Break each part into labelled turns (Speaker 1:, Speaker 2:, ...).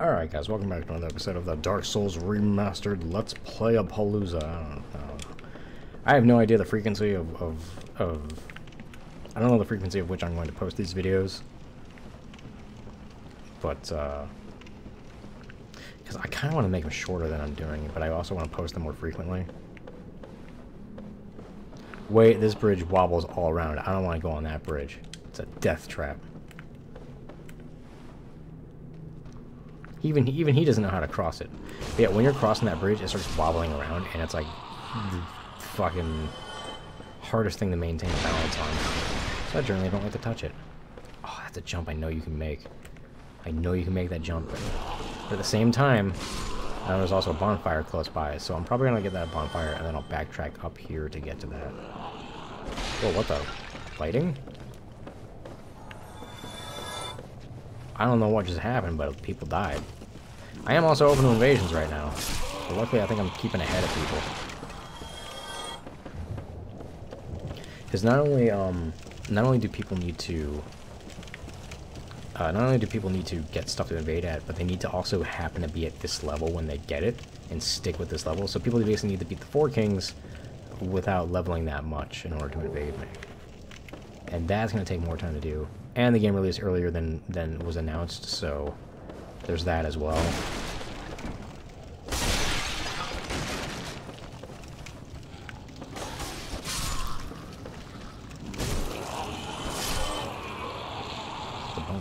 Speaker 1: Alright guys, welcome back to another episode of the Dark Souls Remastered Let's Play a Palooza. I have no idea the frequency of I don't know the frequency of which I'm going to post these videos. But, because I kind of want to make them shorter than I'm doing, but I also want to post them more frequently. Wait, this bridge wobbles all around. I don't want to go on that bridge. It's a death trap. Even he doesn't know how to cross it. But yeah, when you're crossing that bridge, it starts wobbling around, and it's like the fucking hardest thing to maintain balance on. So I generally don't like to touch it. Oh, that's a jump I know you can make. I know you can make that jump. But at the same time, there's also a bonfire close by, so I'm probably going to get that bonfire, and then I'll backtrack up here to get to that. Whoa, what the? Fighting? I don't know what just happened, but people died. I am also open to invasions right now. So luckily, I think I'm keeping ahead of people. Because not only do people need to get stuff to invade at, but they need to also happen to be at this level when they get it and stick with this level. So people basically need to beat the 4 kings without leveling that much in order to invade me. And that's going to take more time to do. And the game released earlier than was announced, so there's that as well.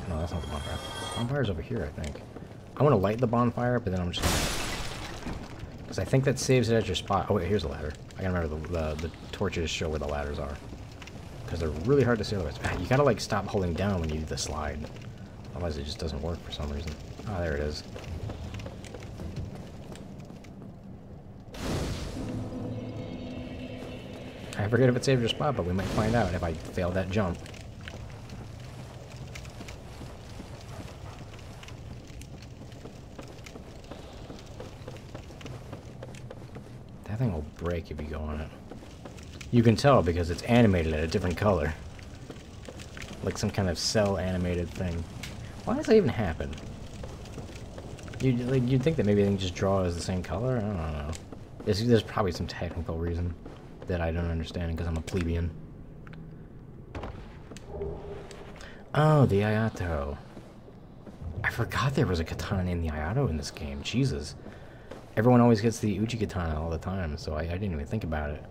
Speaker 1: No, that's not the bonfire. The bonfire's over here, I think. I want to light the bonfire, but then I'm just gonna... Because I think that saves it at your spot. Oh wait, here's a ladder. I gotta remember the torches show where the ladders are. Because they're really hard to see otherwise. You gotta like stop holding down when you do the slide. Otherwise it just doesn't work for some reason. Ah, there it is. I forget if it saved your spot, but we might find out if I fail that jump. That thing will break if you go on it. You can tell because it's animated at a different color. Like some kind of cell animated thing. Why does that even happen? You'd think that maybe they can just draw it as the same color? I don't know. There's probably some technical reason that I don't understand because I'm a plebeian. Oh, the Ayato. I forgot there was a katana named the Ayato in this game. Jesus. Everyone always gets the Uchi katana all the time, so I didn't even think about it.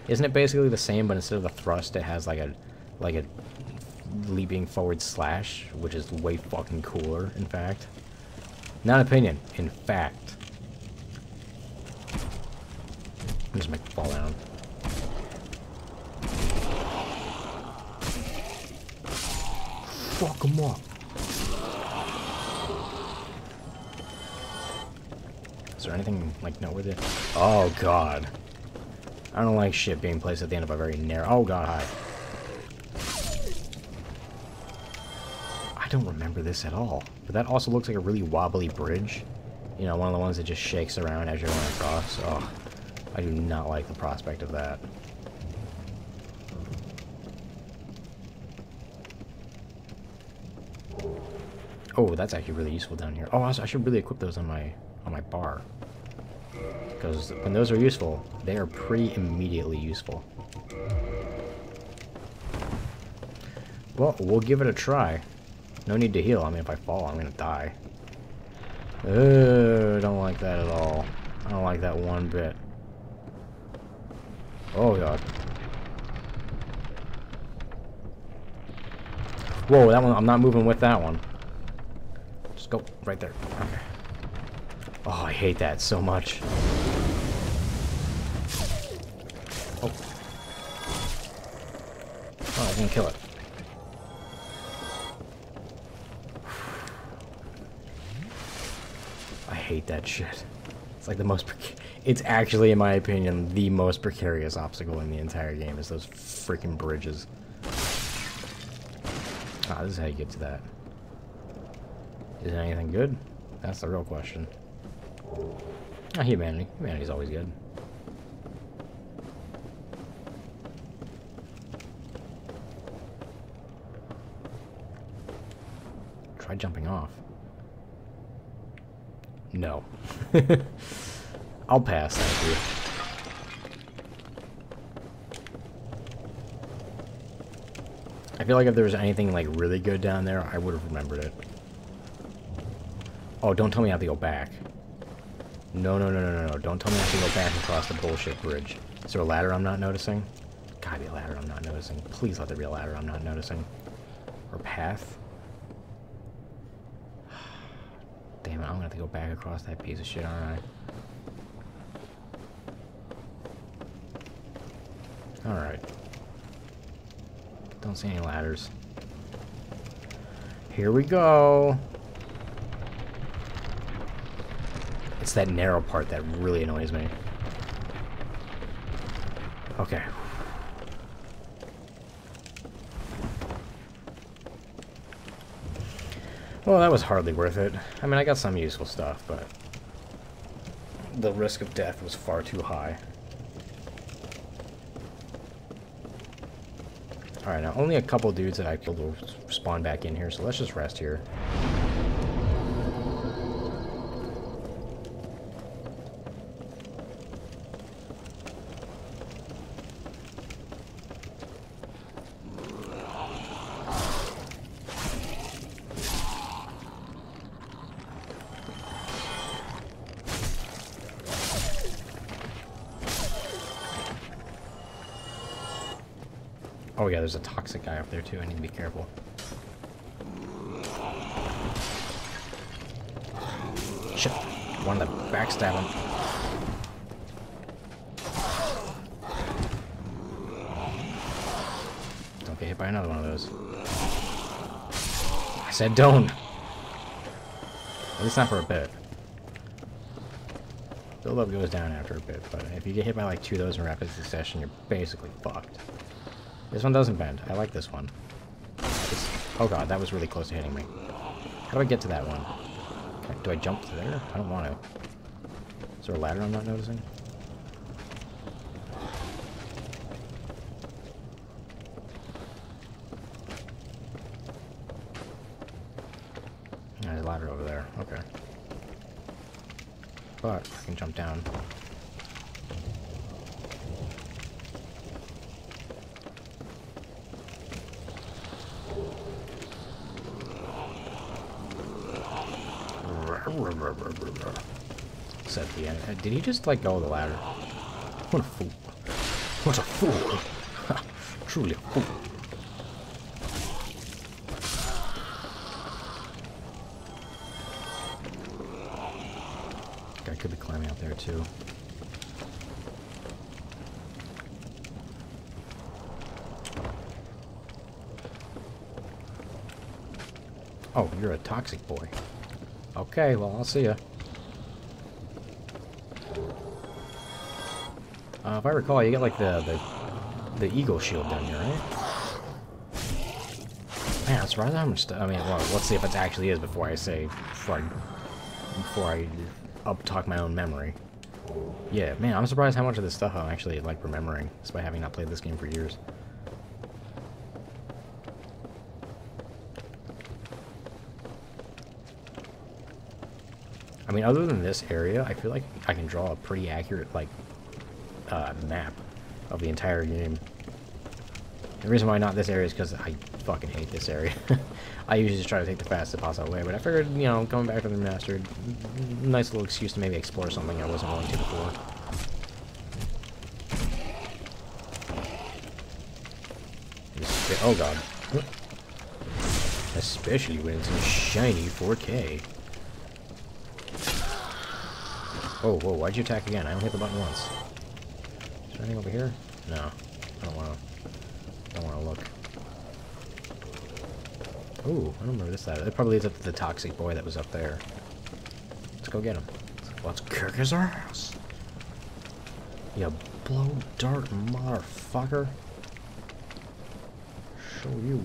Speaker 1: Isn't it basically the same, but instead of the thrust, it has like a leaping forward slash, which is way fucking cooler, in fact. Not opinion, in fact. I'm just make it fall down. Fuck him up. Is there anything, like, noteworthy? Oh, God. I don't like shit being placed at the end of a very narrow... Oh, God, hi. I don't remember this at all. But that also looks like a really wobbly bridge. You know, one of the ones that just shakes around as you're going across. Oh, I do not like the prospect of that. Oh, that's actually really useful down here. Oh, also, I should really equip those on my bar. Because when those are useful, they are pretty immediately useful. Well, we'll give it a try. No need to heal. I mean, if I fall, I'm gonna die. I don't like that at all. I don't like that one bit. Oh, God. Whoa, that one, I'm not moving with that one. Just go right there. Okay. Oh, I hate that so much. Oh. Oh, I didn't kill it. I hate that shit. It's like the most... It's actually, in my opinion, the most precarious obstacle in the entire game is those freaking bridges. Ah, this is how you get to that. Is it anything good? That's the real question. Ah, humanity. Humanity's always good. Try jumping off. No. I'll pass, thank you. I feel like if there was anything, like, really good down there, I would have remembered it. Oh, don't tell me I have to go back. No, no, no, no, no, no. Don't tell me I have to go back across the bullshit bridge. Is there a ladder I'm not noticing? Gotta be a ladder I'm not noticing. Please let there be a ladder I'm not noticing. Or path. Damn it, I'm gonna have to go back across that piece of shit, aren't I? Alright. Don't see any ladders. Here we go. It's that narrow part that really annoys me. Okay. Well, that was hardly worth it. I mean, I got some useful stuff, but the risk of death was far too high. Alright, now only a couple dudes that I killed will spawn back in here, so let's just rest here. Oh yeah, there's a toxic guy up there too, I need to be careful. Shit, wanted to backstab him. Don't get hit by another one of those. I said don't! At least not for a bit. Build-up goes down after a bit, but if you get hit by like 2 of those in rapid succession, you're basically fucked. This one doesn't bend. I like this one. Oh god, that was really close to hitting me. How do I get to that one? Do I jump to there? I don't want to. Is there a ladder I'm not noticing? There's a ladder over there. Okay. But I can jump down. Said the end. Did he just like go the ladder? What a fool! What a fool! Truly a fool. Guy could be climbing up there too. Oh, you're a toxic boy. Okay, well, I'll see ya. If I recall, you get like the eagle shield down here, right? Man, that's right. How much stuff. I mean, well, let's see if it actually is before I up-talk my own memory. Yeah, man, I'm surprised how much of this stuff I'm actually like remembering, despite having not played this game for years. I mean, other than this area, I feel like I can draw a pretty accurate, like, map of the entire game. The reason why not this area is because I fucking hate this area. I usually just try to take the fastest possible way, but I figured, you know, coming back to the Remastered, nice little excuse to maybe explore something I wasn't willing to before. Oh god. Especially when it's in shiny 4K. Oh, whoa, why'd you attack again? I only hit the button once. Is there anything over here? No. I don't wanna look. Ooh, I don't remember this side. It probably leads up to the toxic boy that was up there. Let's go get him. Let's kick his ass. You blow dart motherfucker. Show you.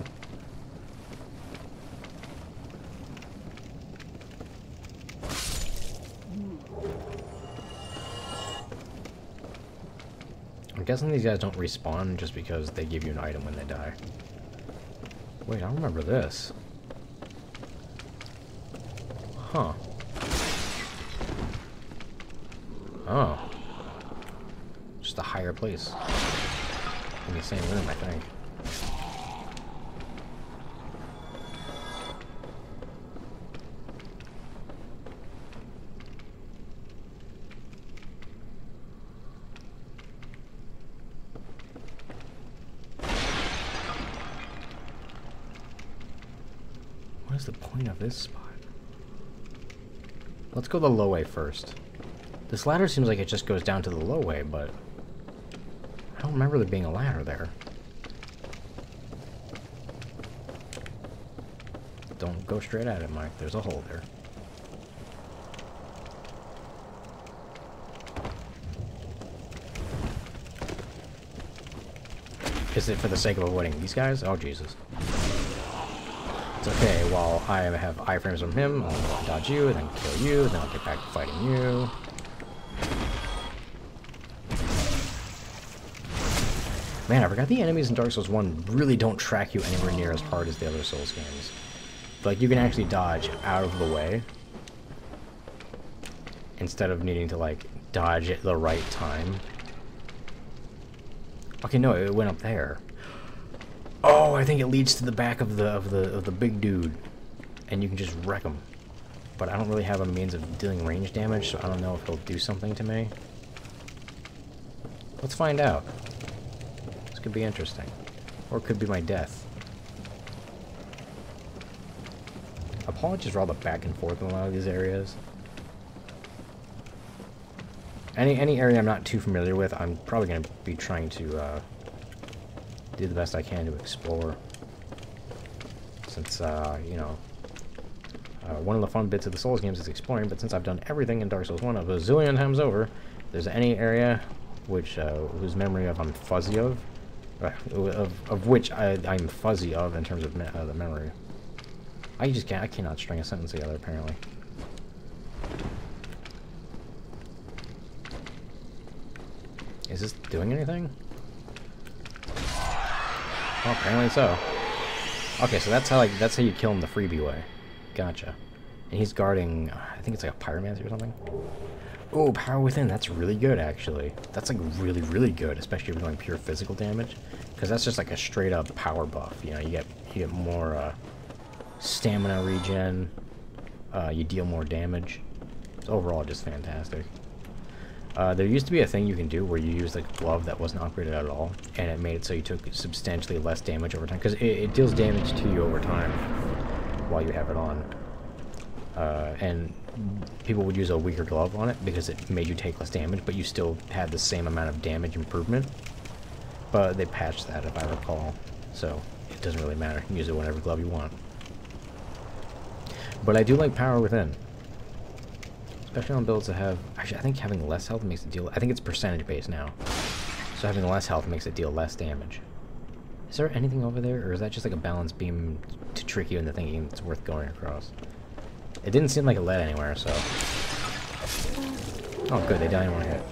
Speaker 1: I'm guessing these guys don't respawn just because they give you an item when they die. Wait, I don't remember this. Huh. Oh. Just a higher place. In the same room, I think. What is the point of this spot? Let's go the low way first. This ladder seems like it just goes down to the low way, but I don't remember there being a ladder there. Don't go straight at it, Mike. There's a hole there. Is it for the sake of avoiding these guys? Oh, Jesus. It's okay, while I have iframes from him, I'll dodge you, and then kill you, then I'll get back to fighting you. Man, I forgot the enemies in Dark Souls 1 really don't track you anywhere near as hard as the other Souls games. Like, you can actually dodge out of the way, instead of needing to, like, dodge at the right time. Okay, no, it went up there. Oh, I think it leads to the back of the big dude, and you can just wreck him. But I don't really have a means of dealing range damage, so I don't know if he'll do something to me. Let's find out. This could be interesting, or it could be my death. Apologies for all the back and forth in a lot of these areas. Any area I'm not too familiar with, I'm probably going to be trying to do the best I can to explore. Since, you know, one of the fun bits of the Souls games is exploring, but since I've done everything in Dark Souls 1 a bazillion times over, if there's any area which, whose memory of I'm fuzzy of, which I'm fuzzy of in terms of the memory. I cannot string a sentence together, apparently. Is this doing anything? Oh, apparently so. Okay, so that's how you kill him the freebie way. Gotcha. And he's guarding, I think it's like a pyromancer or something. Oh, power within. That's really good, actually. That's like really, really good, especially if you're doing pure physical damage, because that's just like a straight up power buff. You know, you get more stamina regen. You deal more damage. It's overall just fantastic. There used to be a thing you can do where you use like a glove that wasn't upgraded at all, and it made it so you took substantially less damage over time, because it deals damage to you over time while you have it on. And people would use a weaker glove on it because it made you take less damage, but you still had the same amount of damage improvement. But they patched that, if I recall, so it doesn't really matter. You can use it whatever glove you want. But I do like power within. Especially on builds that have... Actually, I think having less health makes it deal... I think it's percentage based now. So having less health makes it deal less damage. Is there anything over there, or is that just like a balance beam to trick you into thinking it's worth going across? It didn't seem like it led anywhere, so... Oh, good, they died in one hit.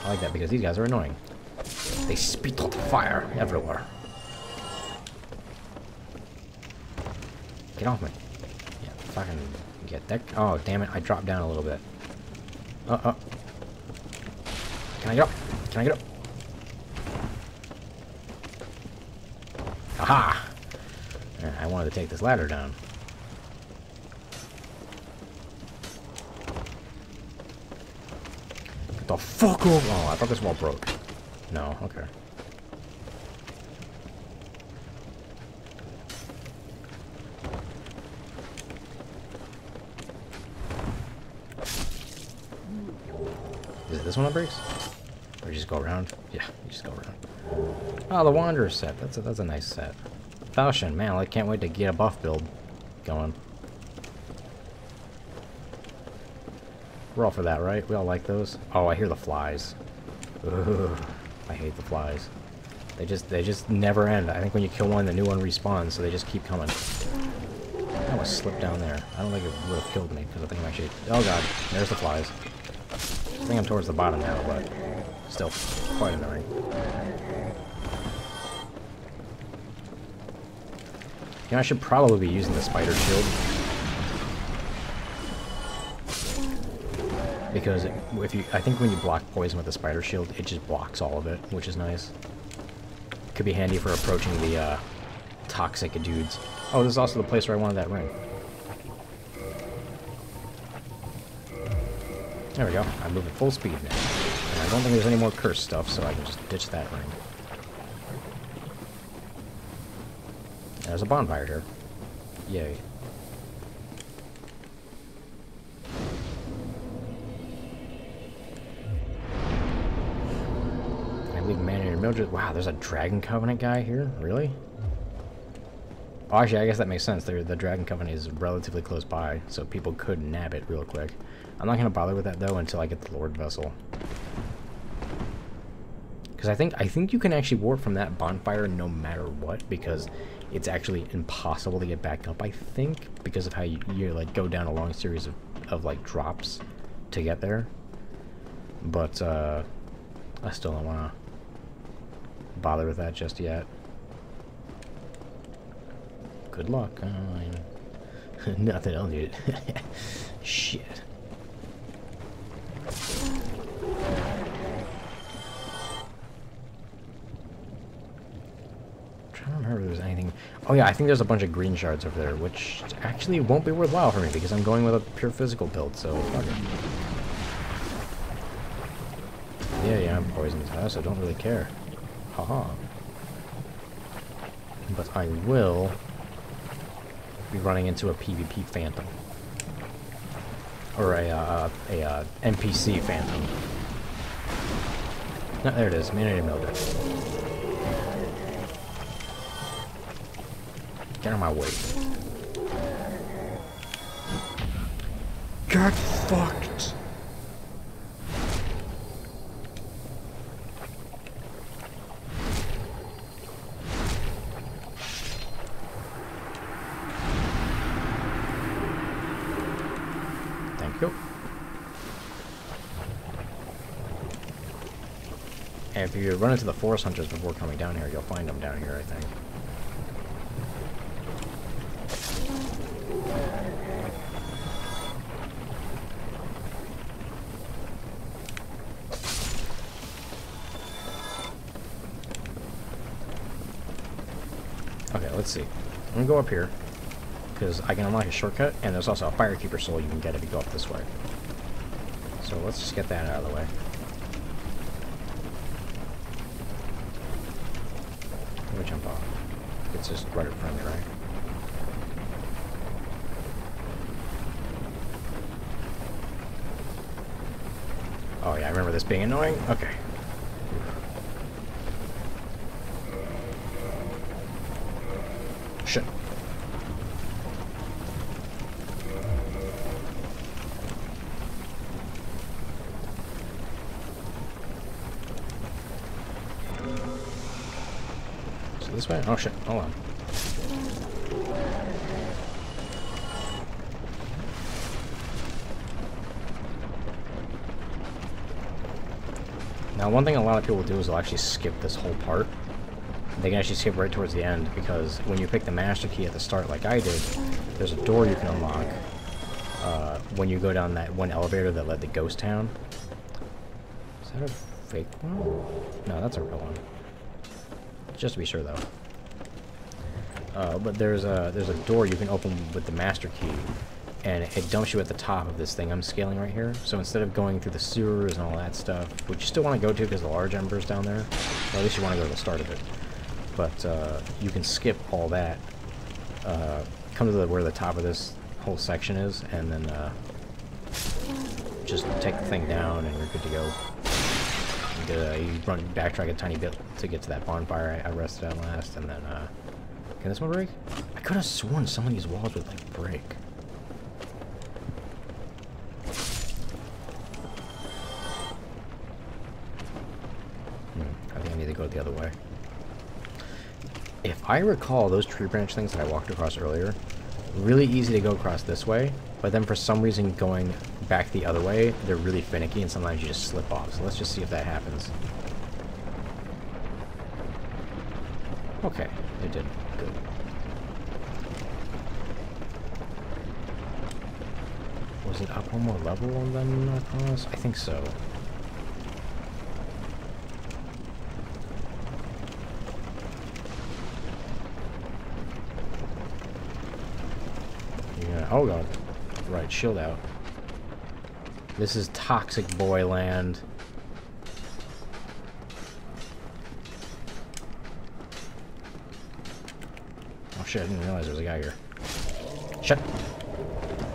Speaker 1: I like that because these guys are annoying. They spit out fire everywhere. Get off me. Yeah, fucking... Get that. Oh, damn it. I dropped down a little bit. Can I get up? Can I get up? Aha! I wanted to take this ladder down. Get the fuck over! Oh, I thought this wall broke. No, okay. Is it this one that breaks? Or you just go around? Yeah, you just go around. Oh, the Wanderer set. That's a nice set. Falchion, man, I can't wait to get a buff build going. We're all for that, right? We all like those? Oh, I hear the flies. Ugh, I hate the flies. They just never end. I think when you kill one, the new one respawns, so they just keep coming. I almost slipped down there. I don't think it would have killed me, because I think I'm actually... Oh god, there's the flies. I think I'm towards the bottom now, but still quite annoying. You know, I should probably be using the spider shield. Because if you, I think when you block poison with the spider shield, it just blocks all of it, which is nice. Could be handy for approaching the toxic dudes. Oh, this is also the place where I wanted that ring. There we go. I'm moving full speed now. And I don't think there's any more cursed stuff, so I can just ditch that ring. There's a bonfire here. Yay. I believe man in Mildred. Wow, there's a Dragon Covenant guy here? Really? Oh, actually, I guess that makes sense. The Dragon Covenant is relatively close by, so people could nab it real quick. I'm not going to bother with that, though, until I get the Lord Vessel. Because I think you can actually warp from that bonfire no matter what, because it's actually impossible to get back up, I think, because of how you like, go down a long series of like, drops to get there. But, I still don't want to bother with that just yet. Good luck. Nothing else needed. Shit. Trying to remember if there's anything. Oh yeah, I think there's a bunch of green shards over there, which actually won't be worthwhile for me because I'm going with a pure physical build. So fuck it. Yeah, I'm poisoned, so I don't really care. Haha. But I will be running into a PvP phantom. Or a NPC phantom. No, there it is. Mandated Mildred. Get out of my way. Get fucked! Thank you. And if you run into the forest hunters before coming down here, you'll find them down here, I think. Okay, let's see. I'm gonna go up here, because I can unlock a shortcut, and there's also a Firekeeper soul you can get if you go up this way. So let's just get that out of the way. Let me jump off. It's just right in front of me, right? Oh yeah, I remember this being annoying. Okay. Shit. So this way? Oh shit, hold on. Now, one thing a lot of people do is they'll actually skip this whole part. They can actually skip right towards the end, because when you pick the master key at the start, like I did, there's a door you can unlock when you go down that one elevator that led to Ghost Town. Is that a fake one? No, that's a real one. Just to be sure, though. But there's a door you can open with the master key, and it dumps you at the top of this thing I'm scaling right here. So instead of going through the sewers and all that stuff, which you still want to go to because the large ember's down there, or at least you want to go to the start of it. But you can skip all that, come to where the top of this whole section is, and then just take the thing down, and you're good to go. You backtrack a tiny bit to get to that bonfire I rested at last, and then can this one break? I could have sworn some of these walls would like break. I think I need to go the other way. If I recall, those tree branch things that I walked across earlier, really easy to go across this way, but then for some reason going back the other way, they're really finicky and sometimes you just slip off. So let's just see if that happens. Okay, it did. Good. Was it up one more level than North Palace? I think so. Yeah. Oh god. Right, shield out. This is Toxic Boy Land. Oh shit, I didn't realize there was a guy here. Shit.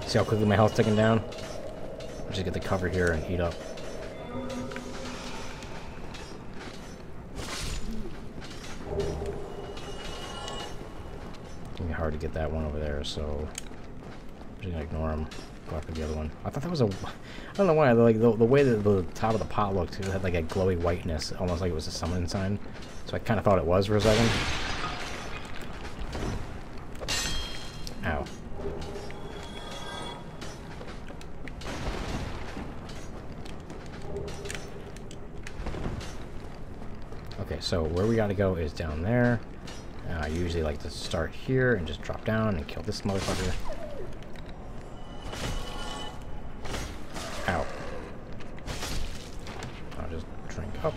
Speaker 1: See how quickly my health's ticking down? I'll just get the cover here and heat up. It's gonna be hard to get that one over there, so I'm just gonna ignore him. Go after the other one. I thought that was a... I don't know why, like, the way that the top of the pot looked, it had like a glowy whiteness, almost like it was a summon sign. So I kind of thought it was for a second. Ow. Okay, so where we gotta go is down there. I usually like to start here and just drop down and kill this motherfucker. Ow. I'll just drink up.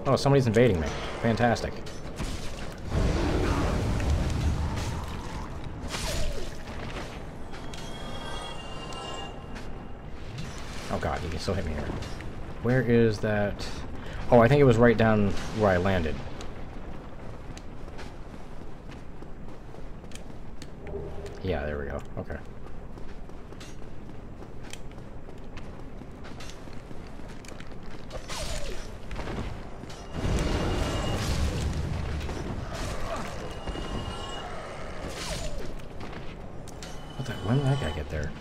Speaker 1: Oh, somebody's invading me. Fantastic. Oh god, he can still hit me here. Where is that? Oh, I think it was right down where I landed. Yeah, there we go. Okay. What the? When did that guy get there?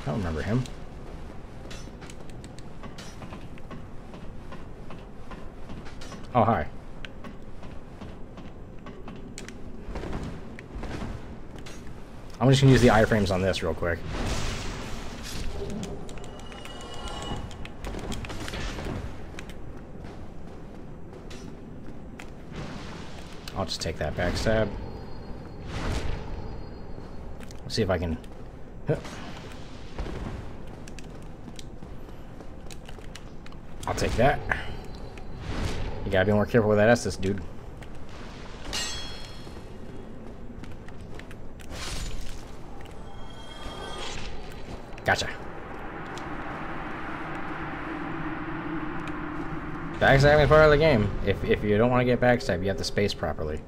Speaker 1: I don't remember him. Oh, hi. I'm just gonna use the iframes on this real quick. I'll just take that backstab. Let's see if I can... I'll take that. You gotta be more careful with that Estus, dude. Gotcha. Backstabbing is part of the game. If you don't want to get backstabbed, you have to space properly.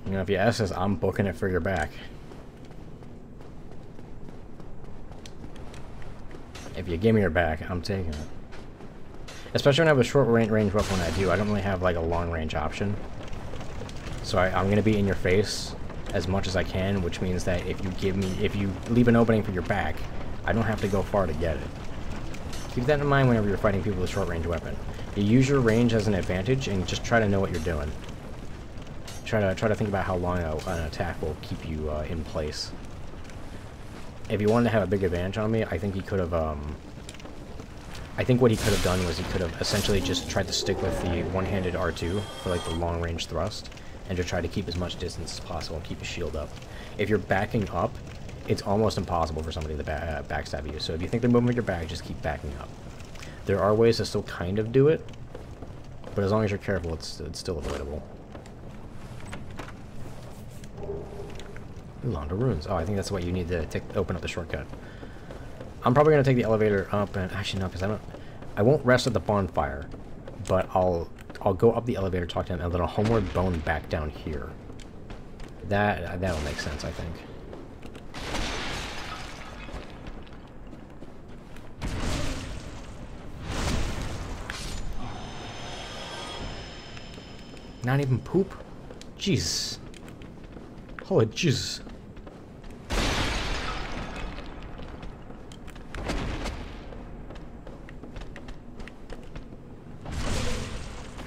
Speaker 1: You know, if you ask us, I'm booking it for your back. If you give me your back, I'm taking it. Especially when I have a short range weapon. When I do, I don't really have like a long range option. So I'm gonna be in your face as much as I can, which means that if you leave an opening for your back, I don't have to go far to get it. Keep that in mind whenever you're fighting people with a short range weapon. You use your range as an advantage and just try to know what you're doing. Try to think about how long an attack will keep you in place. If he wanted to have a big advantage on me, I think he could have, I think what he could have done was he could have essentially just tried to stick with the one-handed R2 for, like, the long-range thrust, and to try to keep as much distance as possible and keep his shield up. If you're backing up, it's almost impossible for somebody to backstab you, so if you think they're moving with your back, just keep backing up. There are ways to still kind of do it, but as long as you're careful, it's still avoidable. Londo runes. Oh, I think that's what you need to open up the shortcut. I'm probably gonna take the elevator up, and actually no, because I won't rest at the bonfire, but I'll go up the elevator, talk to him, and then I'll homeward bone back down here. That'll make sense, I think. Not even poop? Jeez. Holy jeez.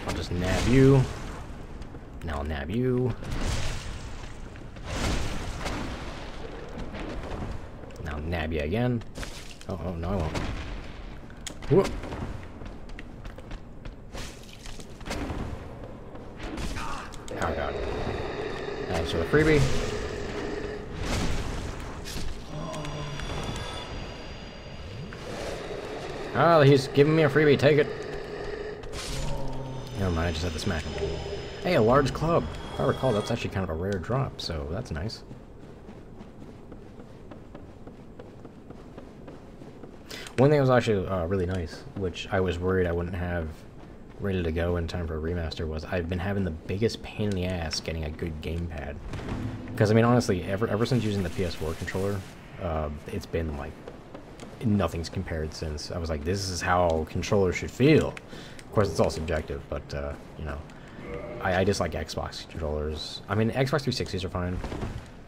Speaker 1: I'll just nab you. Now I'll nab you. Now I'll nab you again. Oh, no I won't. Whoop. Thanks for the freebie. Oh, he's giving me a freebie. Take it. Never mind, I just had to smack him. Hey, a large club. If I recall, that's actually kind of a rare drop, so that's nice. One thing that was actually really nice, which I was worried I wouldn't have ready to go in time for a remaster, was I've been having the biggest pain in the ass getting a good gamepad. Because, I mean, honestly, ever since using the PS4 controller, it's been, like, nothing's compared since. I was like, this is how controllers should feel. Of course, it's all subjective, but, you know, I just like Xbox controllers. I mean, Xbox 360s are fine.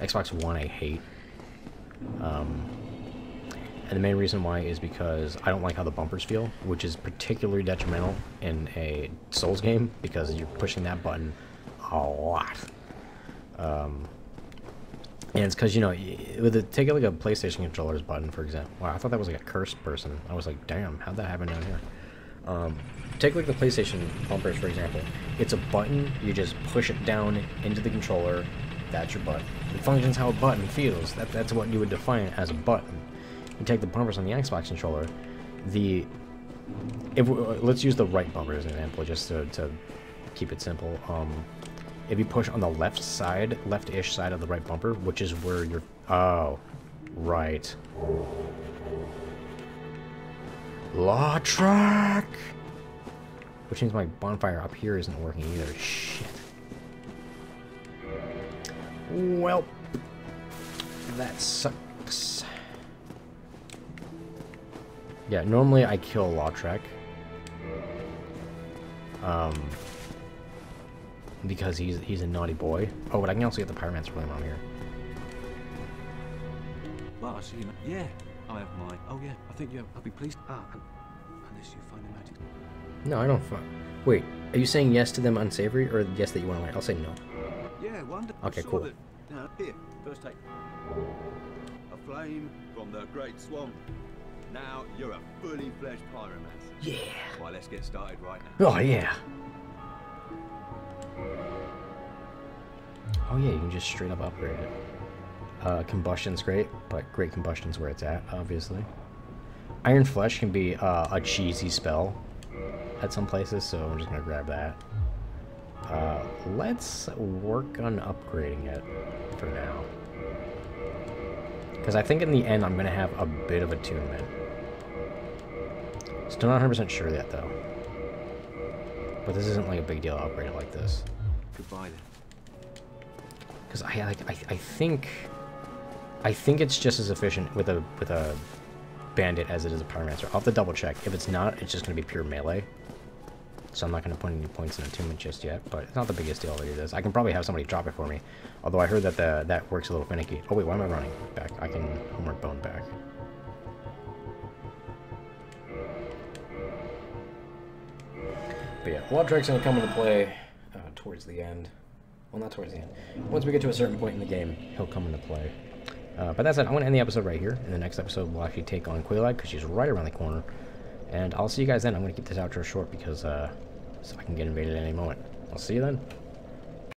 Speaker 1: Xbox One I hate. And the main reason why is because I don't like how the bumpers feel, which is particularly detrimental in a Souls game, because you're pushing that button a lot. And it's because, you know, take like a PlayStation controller's button, for example. Wow, I thought that was like a cursed person. I was like, damn, how'd that happen down here? Take like the PlayStation bumpers, for example. It's a button, you just push it down into the controller, that's your button. It functions how a button feels. That's what you would define as a button. You take the bumpers on the Xbox controller, let's use the right bumper as an example, just to keep it simple. If you push on the left-ish side of the right bumper, which is where you're... Oh, right. Law track! Which means my bonfire up here isn't working either. Shit. Well, that sucks. Yeah, normally I kill Lautrec. Because he's a naughty boy. Oh, but I can also get the Pyromancer flame on here.
Speaker 2: Well, I see. Yeah, I have mine. Oh yeah, I think I'll be pleased. Unless you find the magic.
Speaker 1: No, I don't. Wait, are you saying yes to them unsavory, or yes that you want to? I'll say no.
Speaker 2: Yeah, wonderful.
Speaker 1: Okay, cool.
Speaker 2: Here, first take. A flame from the Great Swamp. Now you're a fully fledged pyromancer.
Speaker 1: Yeah.
Speaker 2: Well, let's get started right now.
Speaker 1: Oh yeah. Oh yeah, you can just straight up upgrade it. Combustion's great, but great combustion's where it's at, obviously. Iron Flesh can be a cheesy spell at some places, so I'm just gonna grab that. Let's work on upgrading it for now. Because I think in the end I'm gonna have a bit of attunement. Still not 100% sure yet, though. But this isn't like a big deal to upgrade it like this.
Speaker 2: Goodbye then.
Speaker 1: Because I think it's just as efficient with a bandit as it is a pyromancer. I'll have to double check. If it's not, it's just gonna be pure melee. So I'm not gonna put any points in attunement just yet. But it's not the biggest deal to do this. I can probably have somebody drop it for me. Although I heard that that works a little finicky. Oh wait, why am I running back? I can homework bone back. But yeah, Lautrec's gonna come into play towards the end. Well, not towards the end. Once we get to a certain point in the game, he'll come into play. But that said, I'm going to end the episode right here. In the next episode, we'll actually take on Quelaag, because she's right around the corner. And I'll see you guys then. I'm going to keep this outro short, because so I can get invaded at any moment. I'll see you then.